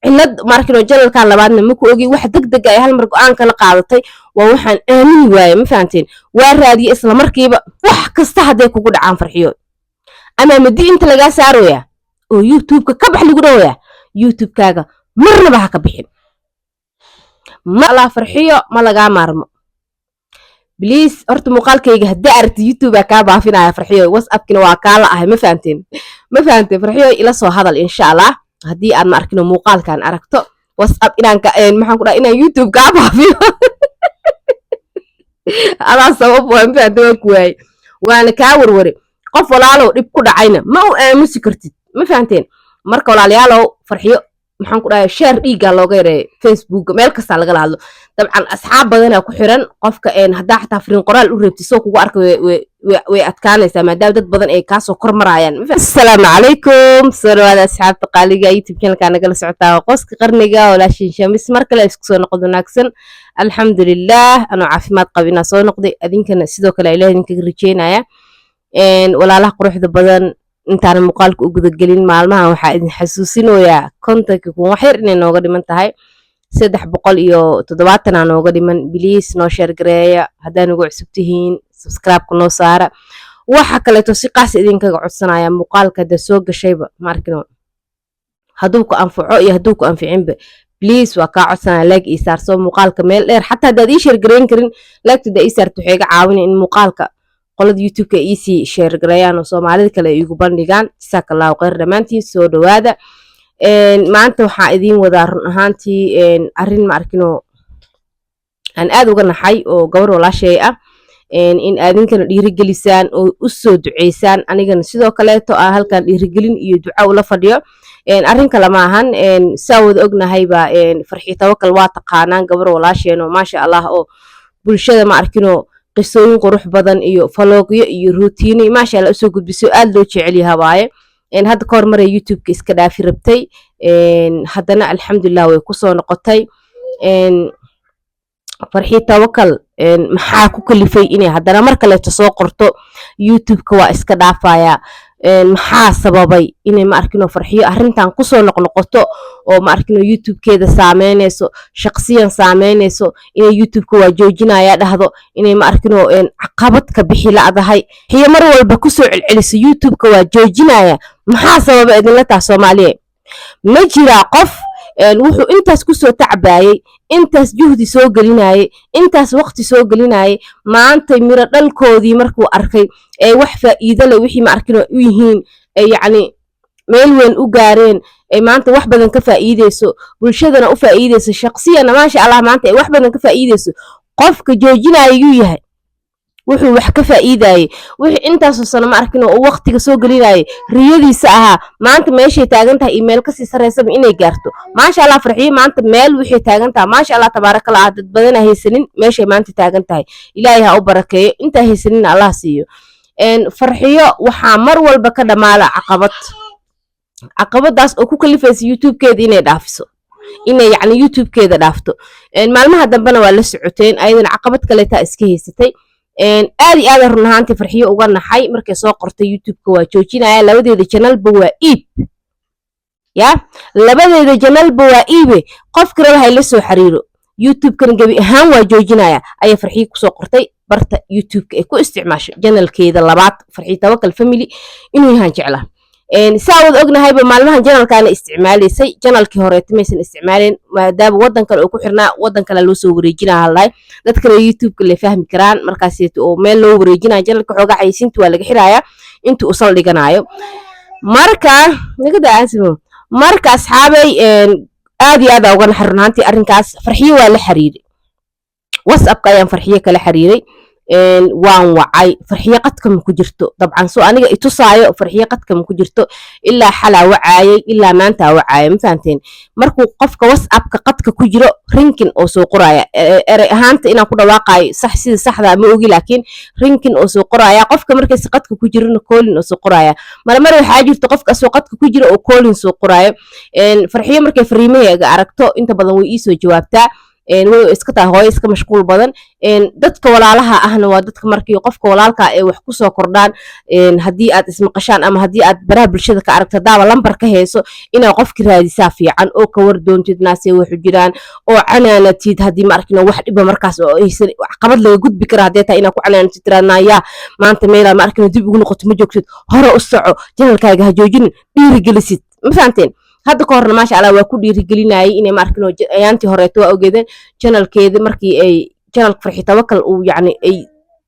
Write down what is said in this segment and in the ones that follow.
cilad markino janalkan labaadna maku ogi wax degdeg ay hal mar go'aan kala qaadatay waa waxaan aamini waaye ma fahanteen waa raadiye isla markiiba wax kasta haday kugu dhacaan farxiyo ama madi inta laga saarooya oo youtube-ka ka bax lagu dhawayaa youtube-kaaga marnaba ha ka bixin ma la farxiyo ma laga maarmo please horta muuqaalkayga haddii aragti youtube ka baafinaya farxiyo whatsapp-kina waa kaala ahay ma fahanteen farxiyo ila soo hadal insha Allah haddii aad ma arkino muuqaalkan aragto whatsapp inaan maxaan ku dhahay inaan youtube ka baafiyo ala sabab waan fahanteen ku waay waana ka warware qof walaalow dib ku dhacayna ma u aamusi kartid ma fahanteen marka walaalayaalow farxiyo maxaan ku dhahay share dhiiga looga yaray Facebook meel kasta laga hadlo dabcan asxaab badan ku xiran qofka hadaa xataa fariin qoraal u reebtay soo kugu arko way adkaanaysaa maadaama dad badan ay ka soo kormarayaan assalaamu calaykum salaamada asxaabta qaaliga youtube channel-ka nagala socotaa qoska qarniga walaashin shamis mar kale isku soo noqdo wanaagsan alxamdulillaah anoo caafimaad qabina soo noqday adinkana sidoo kale ilaahay idinkaga rajeynaya walaalaha quruxda badan intaan muuqaalka u gudagelin maalmahan waxaa idin xasuusinayaa kontanka kun wax yar inay nooga dhiman tahay 370 aan nooga dhiman please noo share gareeya haddaan ugu cusub tihiin subscribe-ka noo saara waxa kaleeto si qaas idinkaga codsanaya muuqaalka da soo gashayba ma arkino hadduu ku anfaco iyo hadduu ku anficinba please waa kaa codsanaya like ii saar soo muuqaalka meel dheer xataa haddaad ii share gareyn karin like-da ii saarto waxay iga caawinaya in muuqaalka qolada youtube-ka isi share gareeyaan oo Soomaalida kale ay igu bandhigaan jazakallahu khayr dhamaantiin soo dhawaada maanta waxaa idin wadaa run ahaantii arrin ma arkino aan aad uga naxay oo gabar walaashay ah in aadinkana dhiirigelisaan oo u soo duceysaan anigana sidoo kaleeto halkan dhiirigelin iyo duco ula fadhiyo arrin kale ma ahan saawad ognahay ba farxii tawakkal waa taqaanaan gabar walaasheen oo maasha Allah oo bulshada ma arkino qisooyin qurux badan iyo vlogyo iyo routine maasha Allah soo gudbiso aad loo jecel yahay waaye hadda ka hor maray youtube-ka iska dhaafi rabtay haddana alxamdulillah way ku soo noqotay farxii tawakkal maxaa ku kalifay inay haddana mar kale soo qorto youtube-ka waa iska dhaafaya maxaa sababay inay ma arkino farxiyo arrintan ku soo noqnoqoto oo ma arkino youtube-keeda saameynayso shaqsiyan saameynayso inay youtube-ka waa joojinaya dhahdo inay ma arkino caqabad ka bixi laadahay xiyo mar walba ku soo celceliso youtube-ka waa joojinaya maxaa sababa idinla taa Soomaaliye ma jira qof wuxuu intaas ku soo tacbaayay intaas juhdi soo gelinayay intaas waqti soo gelinayay maanta miro dhalkoodii markuu arkay ee wax faa'iido leh wixii ma arkino u yihiin yacni meel weyn u gaareen ee maanta wax badan ka faa'iideyso bulshadana u faa'iideyso shaqsiyan maasha Allah maanta ay wax badan ka faa'iideyso qofka joojinayuu yahay wuxuu wax ka faa'iidaayay wixii intaas oo sano ma arkino oo waqtiga soo gelinayay riyadiisa ahaa maanta meeshay taagan tahay email ka sii sareysaba inay gaarto maasha Allah farxiyo maanta meel wixii taagan tahay maasha Allah tabarakallah dad badan haysanin meeshay maanta taagan tahay ilaahay ha u barakeeyo inta haysanin Allah siiyo farxiyo waxa mar walba ka dhamaala caqabadaas oo ku kalifaysa youtube-keeda inay dhaafiso inay yacni youtube-keeda dhaafto maalmaha dambena waa la socoteen ayadana caqabad kale taa iska haysatay aad iyo aad run ahaantii farxiyo uga naxay markay soo qortay youtube-ka waa joojinaya labadeeda channel-ba waa iib ya labadeeda channel-ba waa iibe qof kale waxa la soo xiriiro youtube-kan gabi ahaan waa joojinaya ayay farxiyo ku soo qortay barta youtube-ka ay ku isticmaasho channel-keeda labaad farxiyo tawakkal family inuu yahan jeclaa saawad ognahayba maalmahan channel-kaana isticmaalaysay channel-kii hore timaysan isticmaaleen maadaama wadan kale oo ku xirnaa wadan kale loo soo wareejinaa halay dad kale youtube-ka la fahmi karaan markaas oo meel loo wareejinaa channel-ka xoogaa xayisiinta waa laga xiraaya inta uu sal dhiganayo marka asxaabay aad iyo aad uga naxarnaantii arrinkaas farxiyo waa la xiriiray whatsapp-ka ayaan farxiyo kala xiriiray waan wacay farxiyo qadka ma ku jirto dabcan soo aniga itusaayo farxiyo qadka ma ku jirto ilaa xalaa wacaayay ilaa maanta wacaayay ma fahanteen markuu qofka whatsapp-ka qadka ku jiro rinkin oo soo qoraya eray ahaanta inaan ku dhawaaqayo sax sida saxda ma ogi laakiin rinkin oo soo qoraya qofka markaysa qadka ku jirona koolin oo soo qoraya mar waxaa jirto qofka soo qadka ku jiro oo koolin soo qorayo farxiyo markay fariimahayga aragto inta badan way ii soo jawaabtaa way iska tahay hooyo iska mashquul badan dadka walaalaha ahna waa dadka markii qofka walaalka ay wax ku soo kordhaan haddii aad ismaqashaan ama haddii aad baraha bulshada ka aragto daaba lambar ka hayso inaad qofki raadisaa fiican oo ka war doontid naasee waxu jiraan oo canaanatid haddii ma arkino wax dhiba markaas oo aysan caqabad laga gudbi kara haddii taa inaad ku canaanatid tiraadnaayaa maanta meelaa ma arkino dib ugu noqoto ma joogtid hore u soco janalkaaga ha joojinin dhiirigelisid ma fahanteen hadda ka horna maasha allah waa ku dhiirigelinayay inay ma arkino ayaantii horeeto waa ogeedeen janalkeeda markii ay janalka farxi tawakal uu yacni ay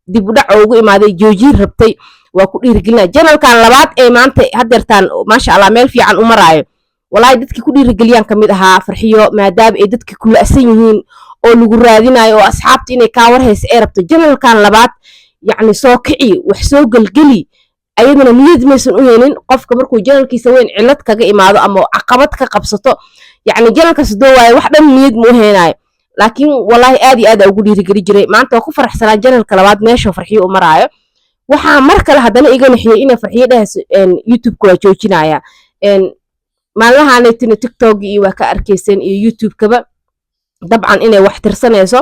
dib u dhac ugu imaaday joojin rabtay waa ku dhiirigelinaya janalkan labaad ee maanta hadeertaan maasha allah meel fiican u maraayo walahi dadkii ku dhiirigeliyaan kamid ahaa farxiyo maadaama ay dadkii ku la'san yihiin oo lagu raadinayo oo asxaabta inay kaa warhaysa ay rabto janalkan labaad yacni soo kici wax soo gelgeli ayadana niyad maysan u helin qofka markuu janalkiisa weyn cilad kaga imaado ama caqabad ka qabsato yacni janalkaas doo waayo wax dhan niyad mu heenayo laakiin wallahi aad iyo aad ugu dhiirigeli jiray maanta waa ku faraxsanaa janalka labaad meesha farxiyo u maraayo waxaa mar kale haddana iga naxiyey inay farxiyo dhehayso youtube-ka waa joojinaya maalmahaanaytina tiktok iyo waa ka arkayseen iyo youtube-kaba dabcan inay wax tirsanayso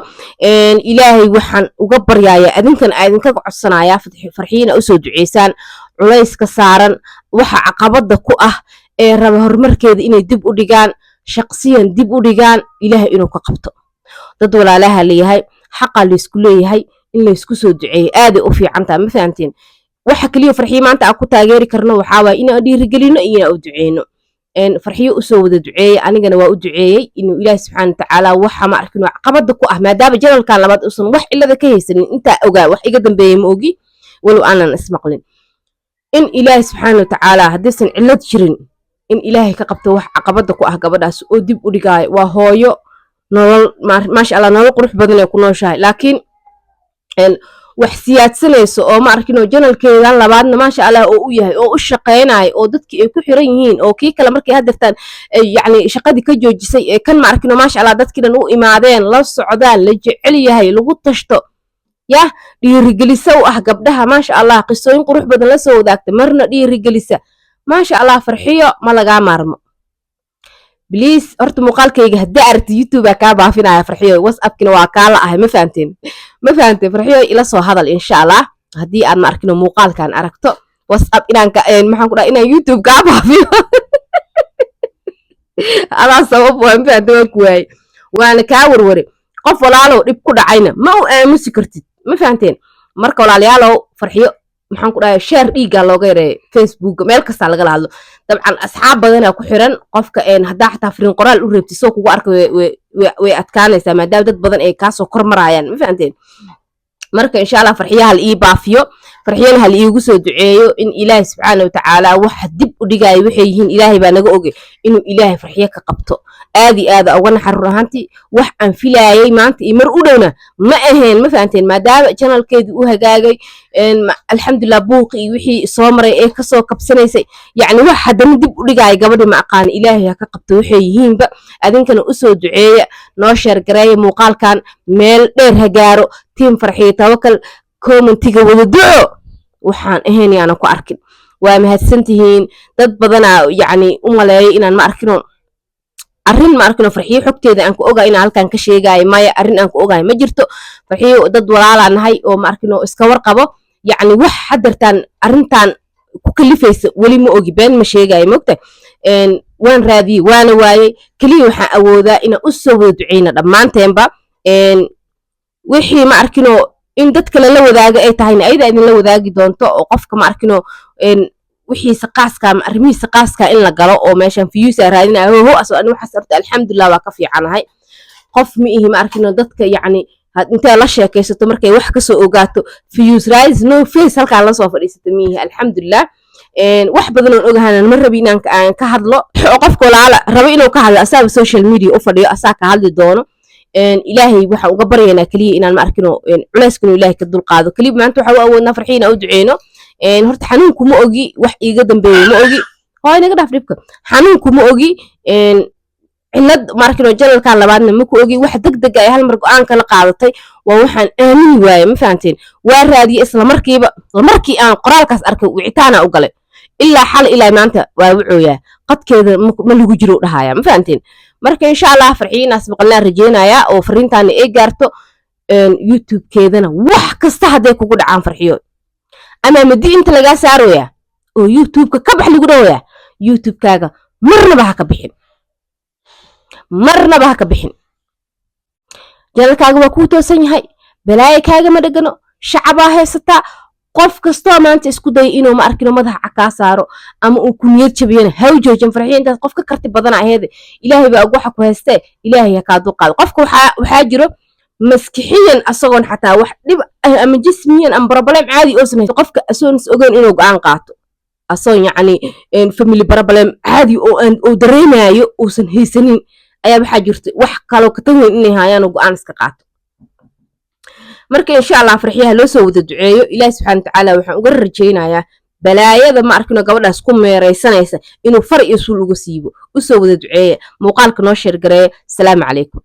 ilaahay waxaan uga baryaaya adinkan idinkaga codsanayaa farxiyina usoo duceysaan culayska saaran waxa caqabada ku ah ee raba horumarkeeda inay dib u dhigaan shaqsiyan dib u dhigaan ilaahay inuu ka qabto dad walaalaha leeyahay xaqa laysku leeyahay in laysku soo duceeyo aaday u fiicantaa ma fahantiin waxa kaliya farxiyo maanta aan ku taageeri karno waxaa waaye inaan dhiirigelino iyo inaan u duceyno farxiyo usoo wada duceeyey anigana waa u duceeyey inuu ilaahi subxaana watacaala waxa ma arkino caqabada ku ah maadaama janalkan labaad uusan wax cilada ka haysanin intaa ogaa wax iga dambeeyey ma ogi walow aanan ismaqlin in ilaahi subxaana watacaala haddaysan cilad jirin in ilaahay ka qabto wax caqabada ku ah gabadhaas oo dib u dhigaayo waa hooyo nolol maasha allah nolol qurux badan ay ku nooshahay laakiin wax siyaadsanayso oo ma arkino janalkeedan labaadna maasha allah oo u yahay oo u shaqeynayo oo dadkii ay ku xiran yihiin oo kii kale markay hadirtaan yacni shaqadii ka joojisay ee kan ma arkino maasha allah dadkii dhan u imaadeen la socdaan la jecel yahay lagu tashto yah dhiirigelisa u ah gabdhaha maasha allah qisooyin qurux badan la soo wadaagta marna dhiirigelisa maasha allah farxiyo ma lagaa maarmo بليز horta muuqaalkayga haddii aragti youtube kaa baafinaya farxiyo whatsappkina waa kaala ahay ma fahanteen farxiyo ila soo hadal insha allah haddii aad ma arkino muuqaalkan aragto whatsapp inaan maxaan ku dhahay inaan youtube kaa baafiyo adaa sabab waa ma fahanteen waa ku waayey waana kaa warware qof walaalow dhib ku dhacayna ma u aamusi kartid ma fahanteen marka walaalayaalow farxiyo maxaan ku dhahay share dhiiga looga yareeyo facebook meel kasta laga hadlo dabcan asxaab badan ku xiran qofka hadaa xataa fariin qoraal u reebtay soo kugu arka way adkaanaysaa maadaama dad badan ay kaasoo kor marayaan ma fahanteen marka insha allah farxiyaha hal ii baafiyo farxiyana hal iigu soo duceeyo in ilaahay subxaana watacaala wax dib u dhigaayo waxay yihiin ilaahay baa naga oge inuu ilaahay farxiyo ka qabto aad iyo aad uga naxar run ahaantii wax aan filaayay maanta iyo mar u dhowna ma ahayn ma fahanteen maadaama janalkeedii u hagaagay alxamdulilah buuqi iyo wixii soo maray ee kasoo kabsanaysay yacni wax haddana dib u dhigaayo gabadhi ma aqaan ilaahay ha ka qabto waxay yihiinba adinkana usoo duceeya noo sheergareeya muuqaalkan meel dheer ha gaaro tiim farxiyo tawakal commentiga wada duco waxaan ahayn yaanan ku arkin waa mahadsantihiin dad badanaa yacni u maleeyo inaan ma arkino arrin ma arkino farxiyo xogteeda aan ku ogahay inaan halkan ka sheegaayo maya arrin aan ku ogahay ma jirto farxiyo dad walaalaa nahay oo ma arkino iska warqabo yacni wax hadartaan arrintan ku kalifaysa weli ma ogi been ma sheegaayo mogta waan raadiyey waana waayey keliya waxaan awoodaa inaan u soo wada duceyna dhammaanteenba wixii ma arkino in dad kale la wadaaga ay tahayna ayada idinla wadaagi doonto oo qofka ma arkino wixiisa qaaska ama arrimihiisa qaaska in la galo oo meeshan fiyuusa raadinayo ho asoo ani waxaas horta alxamdulilah waa ka fiicanahay qof ma ihi ma arkino dadka yacni intee la sheekaysato markay wax kasoo ogaato fiyuus raadis no face halkaan lasoo fadhiisata ma ihi alxamdulilah wax badan oon ogahanan ma rabi inaan ka hadlo oo qofka walaala rabo inuu ka hadlo asaaba social media u fadhiyo asaa ka hadli doono ilaahay waxaan uga baryaynaa keliya inaan ma arkino culayskanu ilaahay ka dulqaado keliya maanta waxaa u awoodnaa farxiyo inaan u duceyno horta xanuunku ma ogi wax iiga dambeeyey ma ogi hooy naga dhaaf dhibka xanuunku ma ogi cilad ma arkino janalkan labaadna ma ku ogi wax degdeg ay hal mar go'aan kala qaadatay waa waxaan aamini waaye ma fahanteen waa raadiyey isla markii aan qoraalkaas arkay wicitaana u galay ilaa xal ilaa maanta waa wuxuuyaa qadkeeda ma lagu jiro dhahaya ma fahanteen marka insha Allah farxiinaas maqalnaa rajeenaya oo fariintaana ay gaarto YouTube-keedana wax kasta haday kugu dhacaan farxiyo ama madi inta laga saaraya oo YouTube-ka ka bax lagu dhawaya YouTube-kaaga marnaba ha ka bixin janalkaaga waa ku toosan yahay balaaye kaaga ma dhagano shacabaa heysata qof kastoo maanta isku day inuu ma arkino madaxa ka saaro ama uu ku niyad jabiyana haw joojan farxiintaas qof ka karti badan aheed ilaahay baa ugu xaq haystay ilaahay ka duqaad qofka waxa jiro maskixiyan asagoon xataa wax dhib ama jismiyan ama problem caadi oo sameeyo qofka asoon ogaan inuu go'aan qaato asoon yacni family problem caadi oo dareemayo oo san haysanin ayaa waxa jirto wax kale ka tan weyn inay hayaan go'aan iska qaato marka insha Allah farxiyaha loo soo wada duceeyo Ilaahay subhanahu wa ta'ala waxaan uga rajaynayaa balaayada ma arkino gabadhaas ku meeraysanaysa inuu far iyo suul uga siibo u soo wada duceeyo muuqaalka noo sheer gareeyo salaamu calaykum